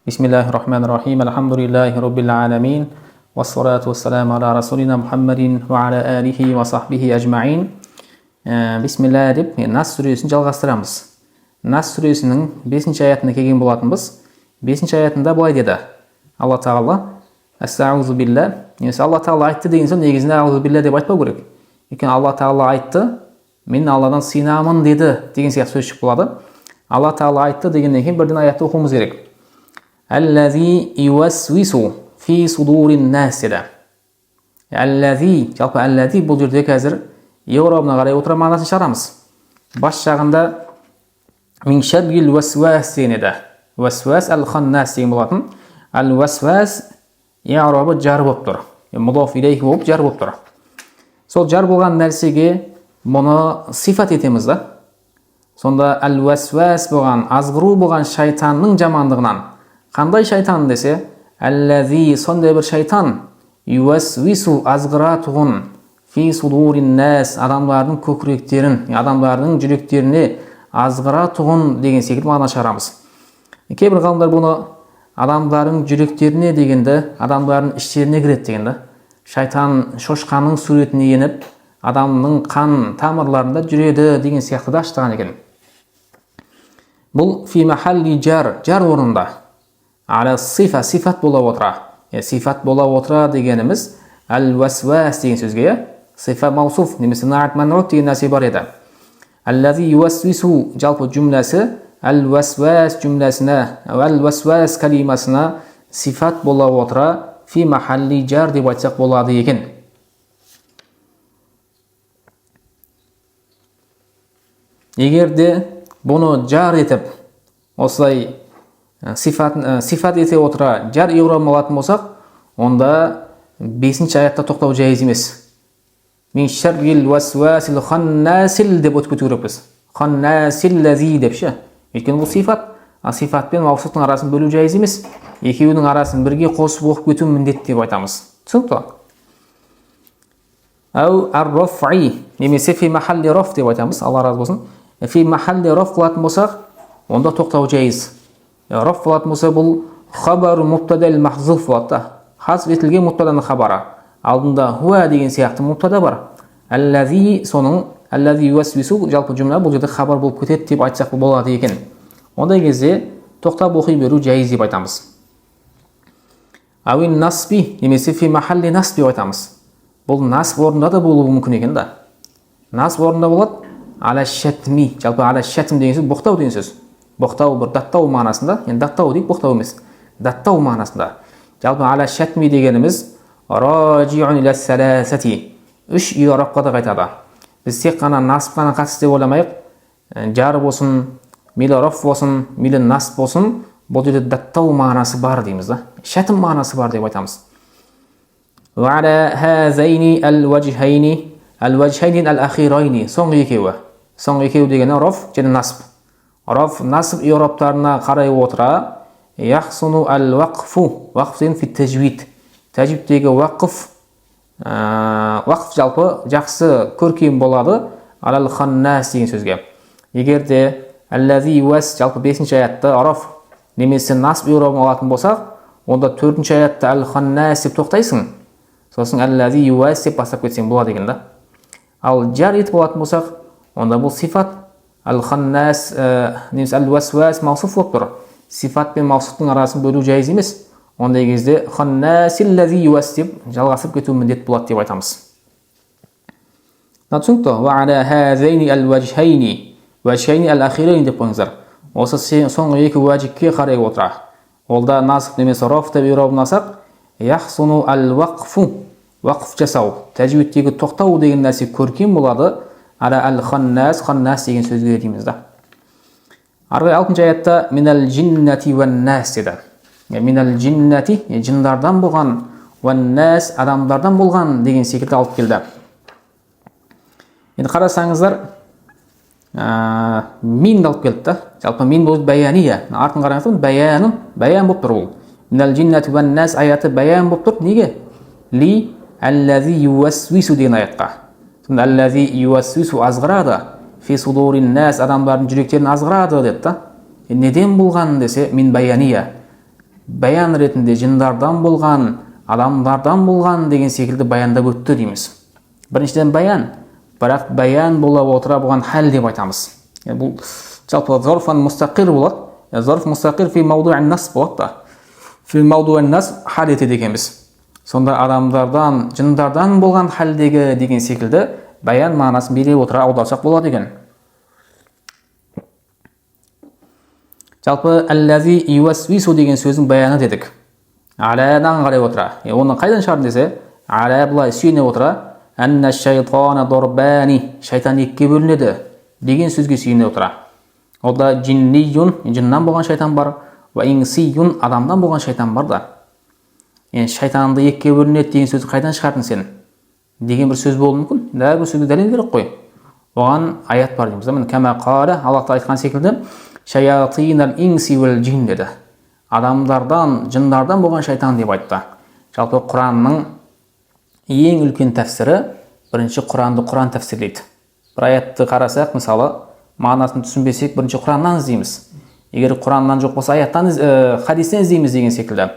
Bismillahirrahmanirrahim. Alhamdulillahi rabbil alamin. Wassalatu wassalamu ala rasulina Muhammadin wa ala alihi wa sahbihi ajma'in. Bismillah деп Нас сүресін жалғастырамыз. Нас сүресінің 5-ші аятына келген болатынбыз. 5-ші аятында былай деді. Алла Тағала Астағузу билля. Немесе Алла Тағала айтты деген соң негізінде Ағузу билля деп айтпау керек. Өйткені Алла Тағала айтты, мен Алладан сыйынамын деді деген сияқты сөз шығып болады. Алла Тағала айтты дегеннен кейін бірден аятты оқуымыз керек. Аллази ювасвису фи судурин нас деді. Аллази, жалпы аллази бұл жерде қазір еуробына қарай отыра мағынасын шығарамыз. Бас жағында мин шаррил васвас деген еді. Васвас ал-ханнас деген болатын. Ал-васвас еуробы жар болып тұр. Мудоф илейхи болып жар болып тұр. Сол жар болған нәрсеге мұны сифат етеміз да. Сонда ал-васвас болған, азғыру болған шайтанның жамандығынан. Қандай шайтан десе, аллази, сондай бір шайтан, ювасвису, азғыратуғын, фи судурин нас, адамдардың көкіректерін, адамдардың жүректеріне азғыратуғын деген секілді мағына шығарамыз. Кейбір ғалымдар бұны адамдардың жүректеріне дегенді, адамдардың іштеріне кіреді дегенді. Шайтан шошқаның суретіне еніп, адамның қан тамырларында жүреді деген сияқты да аштаған екен. Бұл фи махалли жар орнында. Ала сифа, сифат бола отыра. Сифат бола отыра дегеніміз ал-васвас деген сөзге, сифа маусуф, немесе наат манрут деген нәрсе бар еді. Аллази ювасвису жалпы жүмлесі, ал-васвас жүмлесіне, ал-васвас калимасына сифат бола отыра, фи махалли жар деп айтсақ болады екен. Егер де бұны жар етіп, осылай сифат ете отыра жар еурам алатын болсақ, онда 5-ші аятта тоқтау жайыз емес. Мин шаррил васвасил ханнасил деп өтіп кету керекпіз. Ханнасил лази деп ше. Өйткені бұл сифат, сифат пен маусуфтың арасын бөлу жайыз емес. Екеуінің арасын бірге қосып оқып кету міндет деп айтамыз. Түсінікті? Ау ар-рафи, немесе фи махалли раф деп айтамыз. Алла разы болсын. Фи махалли раф қылатын болсақ, онда тоқтау жайыз. Раф болатын болса, бұл хабару мубтадал махзуф болады. Хазф етілген мубтаданың хабары. Алдында хуа деген сияқты мубтада бар. Аллази, соның аллази ювасвису жалпы жүмла бұл жерде хабар болып кетеді деп айтсақ болады екен. Ондай кезде тоқтап оқи беру жайыз деп айтамыз. Ауин насби, немесе фи махалли насби айтамыз. Бұл насб орнында да болуы мүмкін екен да. Насб орнында болады. Ала шатми, жалпы ала шатм деген сөз боқтау деген сөз. Боқтау бір даттау мағынасында, енді даттау дейік, боқтау емес. Даттау мағынасында. Жалпы ала шатми дегеніміз ражиун иля саласати. 3 иорабқа да қайтады. Біз тек қана насб қана қатысты деп ойламайық. Жар болсын, мейлі раф болсын, мейлі насб болсын, бұл жерде даттау мағынасы бар дейміз да. Шатм мағынасы бар деп айтамыз. Ва ала хазайни ал-вajhayni al-wajhayni al-akhirayni. Соңғы екеуі. Соңғы екеуі дегені раф және насб. Раф насб иораптарына қарай отыра, яхсуну ал-вақфу. Вақф деген фи тәжвид. Тәжвидтегі вақф, вақф жалпы жақсы көркем болады ал-ханнас деген сөзге. Егер де аллази ювас жалпы 5-ші аятта раф немесе насб иорабын алатын болсақ, онда 4-ші аятта ал-ханнас деп тоқтайсың. Сосын аллази ювас деп бастап кетсең болады екен да. Ал жар етіп алатын болсақ, онда бұл сифат ал-ханнас немесе ал-васвас маусуф болып тұр. Сифат пен маусуфтың арасын бөлу жайыз емес. Ондай кезде ханнасил лази ювас деп жалғасып кету міндет болады деп айтамыз. Түсінікті? Ва ала хазайни ал-вajhayni вajhayni al-akhirayni деп қойыңыздар. Осы соңғы екі уәжікке қарай отыра. Олда насб немесе раф деп иорабын алсақ, яхсуну ал-вақфу, вақф жасау, тәжвидтегі тоқтау деген нәрсе көркем болады. Ала ал-ханнас, ханнас деген сөзге дейміз да. Арғы 6-ші аятта минал джиннати ван нас деді. Минал джиннати, жындардан болған, ван нас, адамдардан болған деген секілді алып келді. Енді қарасаңыздар, мин алып келді да. Жалпы мин бұл баяния. Артын қараңыздар, баян болып тұр ол. Минал джиннати ван нас аяты баян болып тұр. Неге? Ли аллази ювасвису деген аятқа. Аллази ювасвису азғырады. Фи судурин нас, адамдардың жүректерін азғырады деді да. Неден болған десе, мин баяния. баян ретінде жындардан болған, адамдардан болған деген секілді баяндап өтті дейміз. Біріншіден баян, бірақ баян бола отыра болған хәл деп айтамыз. Бұл жалпы зорфан мустақир болады. Зорф мустақир фи мауду'ин нас болады да. Фи мауду'ин нас хал етеді екенбіз. Сонда адамдардан, жындардан болған хәлдегі деген секілді баян мағынасын бере отыра аударсақ болады екен. Жалпы әлләзи ювасвису деген сөздің баяны дедік. Алядан қарай отыра. Оны қайдан шығардың десе, аля былай сүйене отыра, әнна шайтана дорбани, шайтан екіге бөлінеді деген сөзге сүйене отыра. Ода джиннiyun, жыннан болған шайтан бар, ва инсiyun, адамдан болған шайтан бар да. Шайтанды екіге бөлінеді деген сөзді қайдан шығардың сен? Деген бір сөз болуы мүмкін. Да бір сөзге дәлел керек қой. Оған аят бар дейміз. Міне кама қала, Аллах айтқан секілді, шаятинал инси вал джин деді. Адамдардан, жындардан болған шайтан деп айтты. Жалпы Құранның ең үлкен тәфсірі, бірінші Құранды Құран тәфсірлейді. Бір аятты қарасақ, мысалы, мағынасын түсінбесек, бірінші Құраннан іздейміз. Егер Құраннан жоқ болса, аяттан, хадистен іздейміз деген секілді.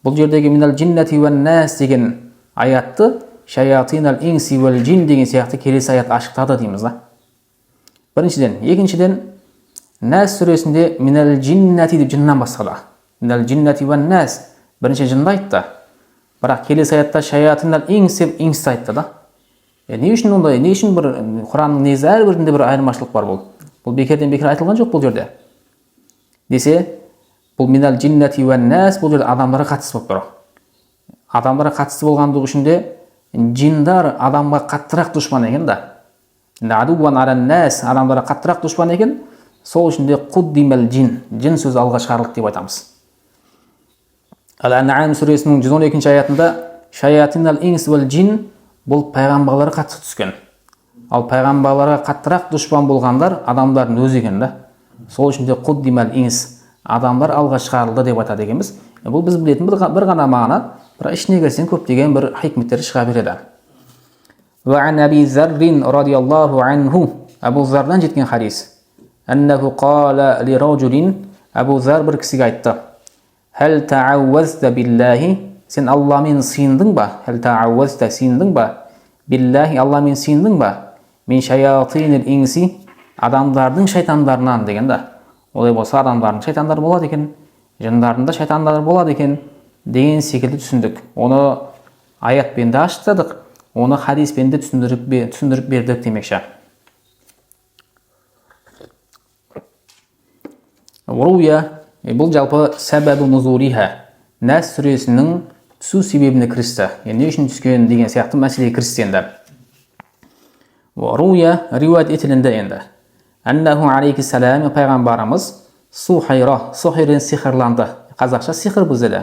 Бұл жердегі минал джиннати ван нас деген аятты шаятинал инси вал джин деген сияқты келесі аят ашықтады дейміз да. Біріншіден, екіншіден, Нас сүресінде минал джиннати деп жыннан бастады. Минал джиннати ван нас бірінші жынды айтты. Бірақ келесі аятта шаятинал инс деп инсті айтты да. Не үшін ондай, не үшін бір Құранның негізі әрбірінде бір айырмашылық бар бұл? Бұл бекерден бекер айтылған жоқ бұл жерде. Десе, бұл минал джиннати ван нас бұл жерде адамдарға қатысты болып тұр. Адамдарға қатысты болғандығы үшін де жиндар адамға қаттырақ дұшпан екен да. Адуан алан нас, адамдарға қаттырақ дұшпан екен. Сол үшін де қуддимал джин, жин сөзі алға шығарылды деп айтамыз. Ал-Ан'ам сүресінің 112 аятында шаятинал инс вал джин бұл пайғамбарларға қатты түскен. Ал пайғамбарларға қаттырақ дұшпан болғандар адамдардың өзі екен да. Сол үшін де қуддимал инс, адамдар алға шығарылды деп айтады екенбіз. Бұл біз білетін бір ғана мағына, бірақ ішіне кірсең көптеген бір хикметтер шыға береді. Ва ан Аби Заррин радиаллаху анху, Абу Зардан жеткен хадис. Аннаху қала ли раджулин, Абу Зар бір кісіге айтты. Хәл таауазта биллахи, сен Алламен сыйындың ба? Хәл таауазта сыйындың ба? Биллахи, Алламен сыйындың ба? Мен шаятинил инси, адамдардың шайтандарынан деген да. Олай болса адамдардың шайтандары болады екен, жындардың да шайтандары болады екен деген секілді түсіндік. Оны аятпен де аштадық, оны хадиспен де түсіндіріп бердік демекші. Уруя, бұл жалпы сәбәбі нузулиха, Нас сүресінің түсу себебіне кірісті. Не үшін түскен деген сияқты мәселеге кірісті енді. Уруя, риуат етілінді енді. Аннаху алейхиссалам, пайғамбарымыз Сухайра, Сухайрен сихырланды. Қазақша сихыр біздеді.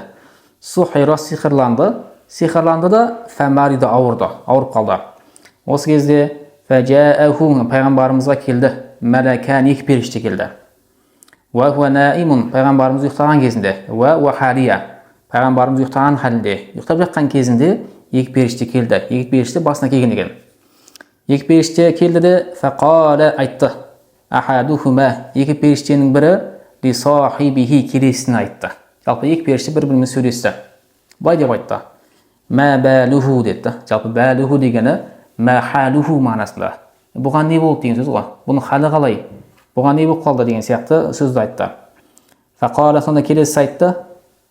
Сухайра сихырланды да фәмарида ауырып қалды. Осы кезде фәжәәху, пайғамбарымызға келді. Мәләкән, екі періште келді. Ва хуа наимун, пайғамбарымыз ұйықтаған кезінде. Ва халия, пайғамбарымыз ұйықтаған халінде. Ұйықтап жатқан кезінде екі періште келді. Екі періште басына келген екен. Екі періште келді де фақала айтты. Ахадухума, екі періштенің бірі ли сахибихи, келесіне айтты. Жалпы екі періште бір-бірімен сөйлесті. Былай деп айтты. Ма балуху деді. Жалпы балуху дегені ма халуху мағынасында. Бұған не болды деген сөз ғой. Бұның халі қалай? Бұған не болып қалды деген сияқты сөзді айтты. Фақала, сонда келесі айтты.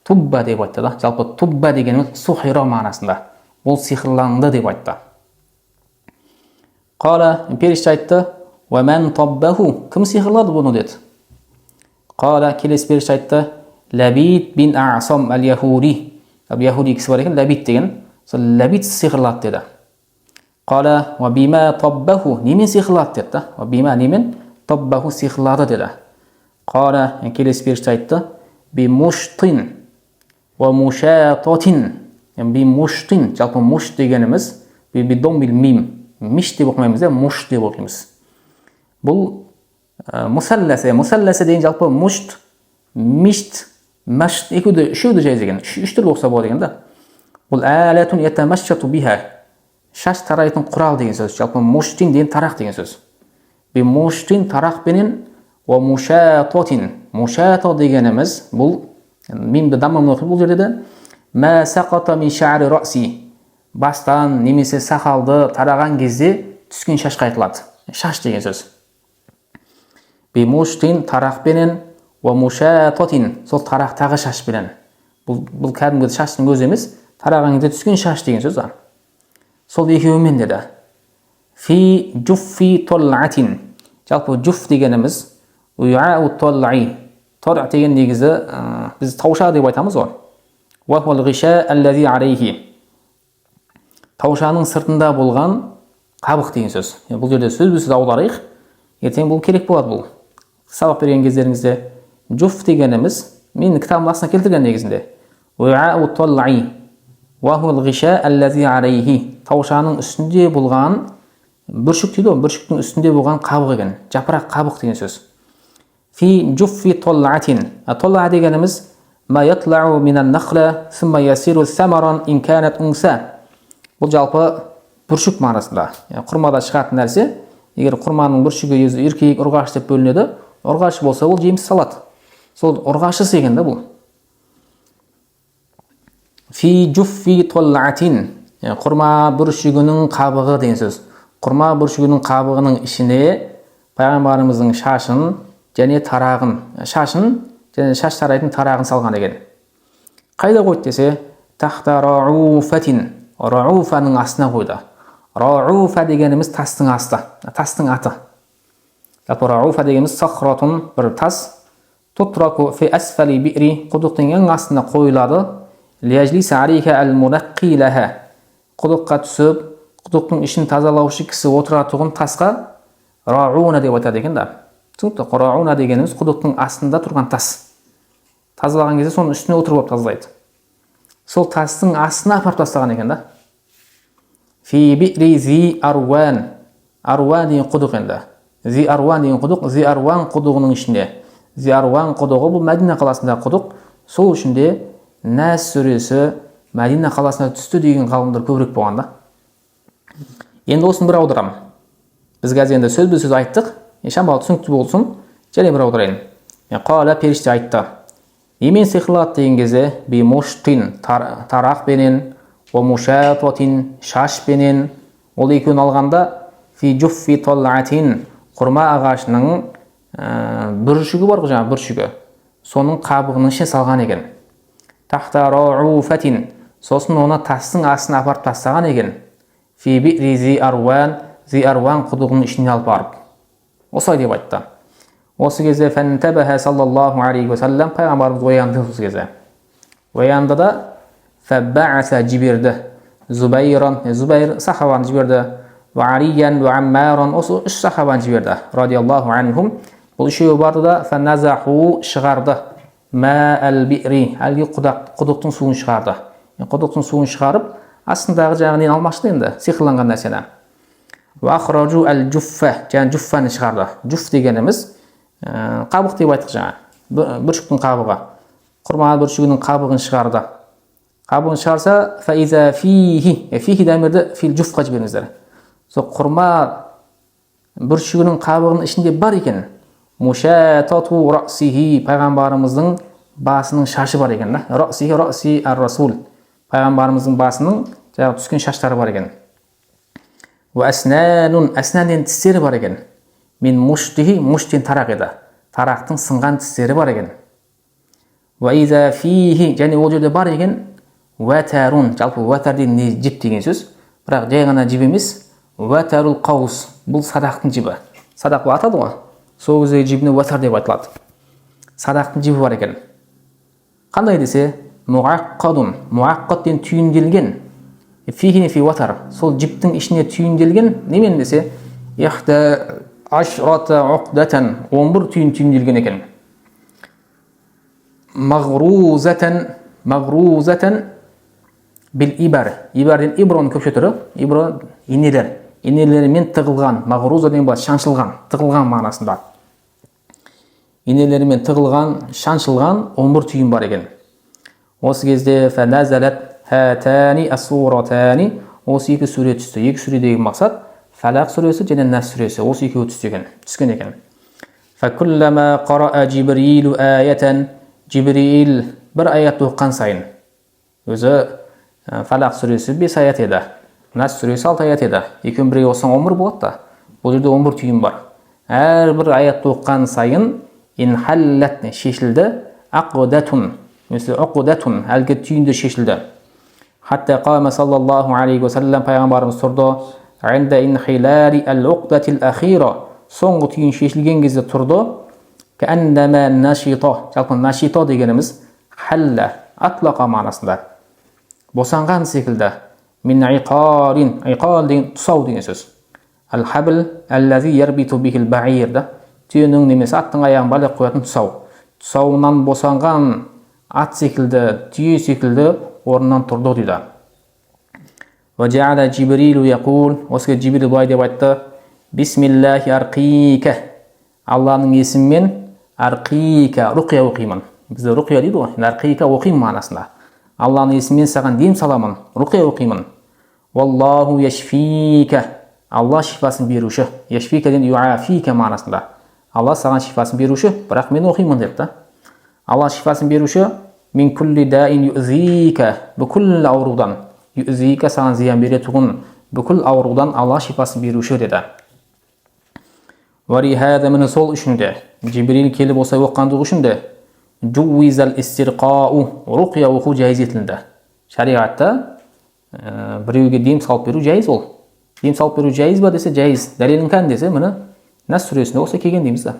Тубба деп айтты да. Жалпы тубба дегеніміз сухайра мағынасында. Ол сихырланды деп айтты. Қала, періште айтты. Уәмән таббаху, кім сихырлады бұны деді. Қала, келесі періште айтты. Ләбит бин А'сам әл-Яхури. Яхури кісі бар екен, Ләбит деген. Сол Ләбит сихырлады деді. Қала, уәбима таббаху, немен сихырлады деді. Уәбима немен таббаху сихырлады деді. Қала, келесі періште айтты. Би муштин уә мушататин. Би муштин, жалпы мушт дегеніміз би доммил мим. Миш деп оқымаймыз, муш деп оқимыз. Бұл мусалләсе деген жалпы мушт, мишт, машт, үшеуді жайыз екен. Үш түрлі оқса болады екен да. Бұл әләтун ятамашшату биха. Шаш тарайтын құрал деген сөз. Жалпы муштин деген тарақ деген сөз. Би муштин тарақ бенен уа мушататин. Мушата дегеніміз бұл мимді даммамен оқиды бұл жерде де. Мә сақата мин ша'ри раси. Бастан немесе сақалды тараған кезде түскен шашқа айтылады. Шаш деген сөз. Би муштин тарақпенен, ва мушататин сол тарақтағы шашпенен. Бұл кәдімгі шаштың өзі емес, тараған кезде түскен шаш деген сөз. Сол екеуімен деді. Фи жуффи толлатин. Жалпы жуф дегеніміз уяу толлаи. Тор деген негізі біз тауша деп айтамыз ғой. Ва хуал ғиша аллази алейхи. Таушаның сыртында болған қабық деген сөз. Бұл жерде сөз аударайық. Ертең бұл керек болады бұл. Сабақ берген кездеріңізде жуф дегеніміз мен кітабымның астына келтірген негізінде. Уяу толлаи. Ва хуал ғиша аллази алейхи. Таушаның үстінде болған бүршік дейді ғой, бүршіктің үстінде болған қабық екен. Жапырақ қабық деген сөз. Фи жуффи толлатин. Толла дегеніміз ма ятлау минан нахла сумма ясиру самаран ин канат унса. Бұл жалпы бүршік мағынасында. Құрмада шығатын нәрсе, егер құрманың бүршігі еркек ұрғаш деп бөлінеді, ұрғаш болса ол жеміс салады. Сол ұрғашы деген де бұл. Фи жуффи толлатин. Құрма бүршігінің қабығы деген сөз. Құрма бүршігінің қабығының ішіне пайғамбарымыздың шашын және тарағын, шашын және шаш тарайтын тарағын салған екен. Қайда қойды десе, тахта рауфатин. Рауфаның астына қойды. Рауфа дегеніміз тастың асты, тастың аты. Рауфа дегеніміз сахратун, бір тас. Тутраку фи асфали би'ри. Құдықтың ең астына қойылады. Лияжлиса алейха ал-мунаққи лаха. Құдыққа түсіп, құдықтың ішін тазалаушы кісі отыратұғын тасқа рауна деп айтады екен да. Түсінікті, рауна дегеніміз құдықтың астында тұрған тас. Тазалаған кезде соның үстіне отырып тазалайды. Сол тастың астына апарып тастаған екен да. Фи би'ри зи арван. Арван деген құдық енді. Зи арван деген құдық, зи арван құдығының ішінде. Зи арван құдығы бұл Мәдина қаласындағы құдық. Сол ішінде Нас сүресі Мәдина қаласына түсті деген ғалымдар көбірек болғанда. Енді осын бір аударам. Біз қазір енді сөз айттық. Шамалы түсінікті болсын. Және бір аударайын. Қала періште айтты. Емен сиқлат деген кезде би муштин тарақ бенен, о мушататин шаш бенен. Ол екеуін алғанда фи жуффи толлатин құрма ағашының бүршігі бар ғой, жаңа бүршігі. Соның қабығының ішіне салған екен. Тахта рауфатин. Сосын оны тастың астына апарып тастаған екен. Фи би'ри зи арван құдығының ішіне алып барып. Осылай деп айтты. Осы кезде фантабаха саллаллаху алейхи ва саллям пайғамбарымыз оянды осы кезде. Оянды да фаббааса жіберді. Зубайр сахабаны жіберді. Ва алиян ва аммаран осы үш сахабаны жіберді. Радиаллаху анхум. Бұл үшеуі барды да фаназаху шығарды. Ма ал-би'ри әлгі құдықтың суын шығарды. Құдықтың суын шығарып, астындағы жағын алмашты енді, сиқырланған нәрсені. Ва ахраджу ал-жуффа, жаңа жуффаны шығарды. Жуф дегеніміз қабық деп айттық жаңа. Бүршіктің қабығы. Құрма бүршігінің қабығын шығарды. Қабығын шығарса, фа иза фихи, фихи дәмірді фил жуфқа жіберіңіздер. Сол құрма бүршігінің қабығының ішінде бар екен. Мушатату расихи, пайғамбарымыздың басының шашы бар екен. Расихи раси ар-расул. Пайғамбарымыздың басының жаңағы түскен шаштары бар екен. Ва аснанун, аснанен тістері бар екен. Мен муштихи, муштен тарақ еді. Тарақтың сынған тістері бар екен. Ва иза фихи, және ол жерде бар екен. Ватарун, жалпы ватар деген не жіп деген сөз. Бірақ жай ғана жіп емес. Ватарул қаус, бұл садақтың жібі. Садақ бұл атады ғой. Сол кезде жібіне ватар деп айтылады. Садақтың жібі бар екен. Қандай десе, муаққадун, муаққадтен түйінделген. Фихине фи ватар, сол жіптің ішіне түйінделген. Немен десе, ихта ашрата уқдатан, 11 түйінделген екен. Мағрузатан бил ибар. Ибарден иброн көпше түрі, иброн инелер. Инелерімен тығылған, мағруза деген бұл шаншылған, тығылған мағынасында. Инелерімен тығылған, шаншылған 11 түйін бар екен. Осы кезде фаназалат хатани асуратани, осы екі сүре түсті. Екі сүредегі мақсат Фалақ сүресі және Нас сүресі. Осы екеуі түскен екен. Факуллама қараа Жибрилу аятан, Жибрил bir аят оққан сайын, өзі Фалақ сүресі 5 аят еді, Нас сүресі 6 аят еді. Екеуін бірге қоссаң 11 болады да. Бұл жерде 11 түйін бар. Әрбір аят оққан сайын инхаллат шешілді, ақудатун, немесе уқудатун, әлгі түйінді шешілді. Хатта қама саллаллаху алейхи уассалам пайғамбарымыз тұрды, инда инхилари ал-уқдатил ахира, соңғы түйін шешілген кезде тұрды. Кәннәмә нашита, жалпы нашита дегеніміз халла, атлақа мағынасында, босанған секілді. Мин иқарин, иқар деген тұсау деген сөз. Ал-хабл аллази ярбиту бихил баир да, түйенің немесе аттың аяғын байлап қоятын тұсау. Тұсауынан босанған ат секілді, түйе секілді орнынан тұрды дейді. Ва жа'ала Жибрилу яқул, осыға Жибрил былай деп айтты: Бисмиллахи арқика, Алланың есімімен арқика, руқия оқимын. Бізде руқия дейді ғой, арқика оқимын мағынасында. Алланың есімімен саған дем саламын, руқия оқимын. Валлаху яшфика, Алла шифасын беруші. Яшфика деген юафика мағынасында. Алла саған шифасын беруші, бірақ мен оқимын деп та. Алла шифасын беруші, мин кулли даин юзика, бүкіл аурудан. Юзика саған зиян беретұғын, бүкіл аурудан Алла шифасын беруші деді. Варихада мені сол үшінде, Жибрил келіп осай оққандығы үшінде, жуизал истирқау, руқия оқу жайыз етілді. Шариғатта біреуге дем салып беру жайыз ол. Дем салып беру жайыз ба десе жайыз. Дәлелін кән десе, мені Нас сүресінде осы келген дейміз да.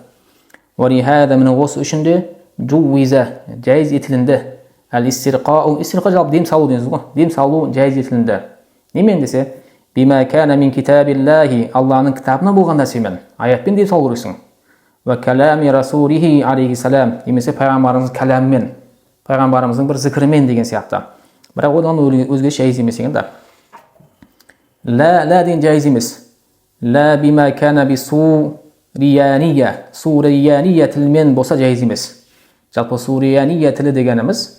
Варихада мені осы үшінде жуиза жайыз етілінді. Әл истирқау, истирқа жалпы дем салу дейміз ғой. Дем салу жайыз етілінді. Немен десе, бима кана мин китабиллахи, Алланың кітабына болған нәрсемен, аятпен дем салу керексің. Ва калами расулихи алейхиссалам, немесе пайғамбарымыздың кәламмен, пайғамбарымыздың бір зікірімен деген сияқты. Бірақ одан өзге жайыз емес екен да. Ла деген жайыз емес. Ла бима кана би сурияния, сурияния тілмен болса жайыз емес. Жалпы сурияния тілі дегеніміз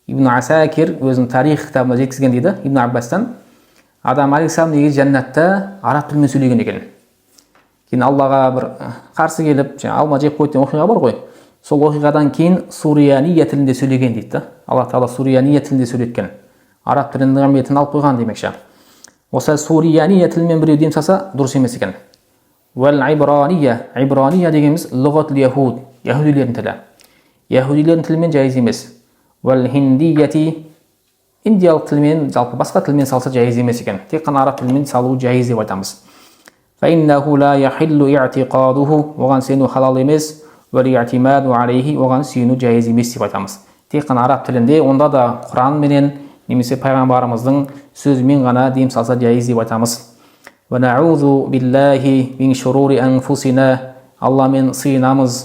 Ибн Асакир өзінің тарих кітабында жеткізген дейді, Ибн Аббастан. Адам алейхиссалам неге жәннатта араб тілімен сөйлеген екен. Кейін Аллаға бір қарсы келіп, алма жеп қойды деген оқиға бар ғой. Сол оқиғадан кейін сурияния тілінде сөйлеген дейді. Алла Тағала сурияния тілінде сөйлеткен. Араб тілінің ғамбетін алып қойған демекші. Осы сурияния тілімен біреу дем салса дұрыс емес екен. Вал ибрания, ибрания дегеніміз лұғатул яхуд, яһудилердің тілі. Яһудилердің тілімен жайыз емес. Вал хиндияти, индиялық тілмен, жалпы басқа тілмен салса жайыз емес екен. Тек қана араб тілімен салу жайыз деп айтамыз. Фаиннаху ла яхиллу иътиқадуху, оған сену халал емес, вал иътимаду алейхи, оған сүйену жайыз емес деп айтамыз. Тек қана араб тілінде, онда да Құран менен немесе пайғамбарымыздың сөзімен ғана дем салса жайыз деп айтамыз. Ва наузу биллахи мин шурури анфусина, Алламен сыйынамыз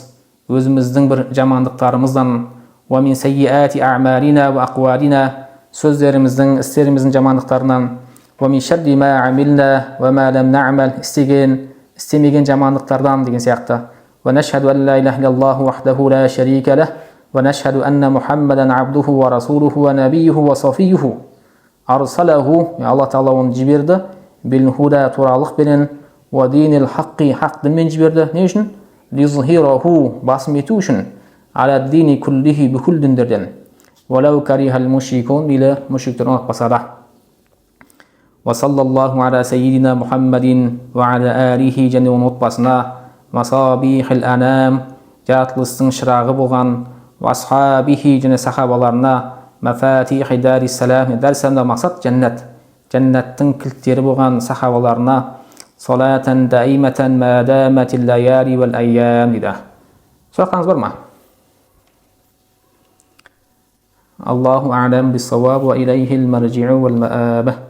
өзіміздің бір жамандықтарымыздан. Ва мин сайyiati a'malina ва aqwalina, сөздеріміздің, істеріміздің жамандықтарынан. Ва мин шарри ма амилна ва ма лам нa'mal, істеген, істемеген жамандықтардан деген сияқты. Ва нашхаду ан ла илаха иллаллаху вахдаху ла шарика лах ва нашхаду анна Мухаммадан абдуху ва расулуху ва набиюху ва сафиюху. Арсалаху, Алла Тағала оны жіберді, бил худа, туралық бенен, ва динил хаққи, хақ дінмен жіберді. Не үшін? Лизхираху, басым ету үшін. Ала дини куллихи, бүкіл діндерден. Валау карихал мушрикун, мейлі мушриктер ұнатпаса да. Ва саллаллаху ала сайидина Мухаммадин ва ала алихи, және оның отбасына, масабихил анам, жаратылыстың шырағы болған, ва асхабихи, және сахабаларына, мафатихи дари салам, дәрсәмді мақсат жәннат, жәннаттың кілттері болған сахабаларына, салатан даиматан мадаматил лаяли вал айям дейді. Сұрақтарыңыз бар ма? Аллаху а'лам бис-саваб ва илайхил маржи'у вал маабah.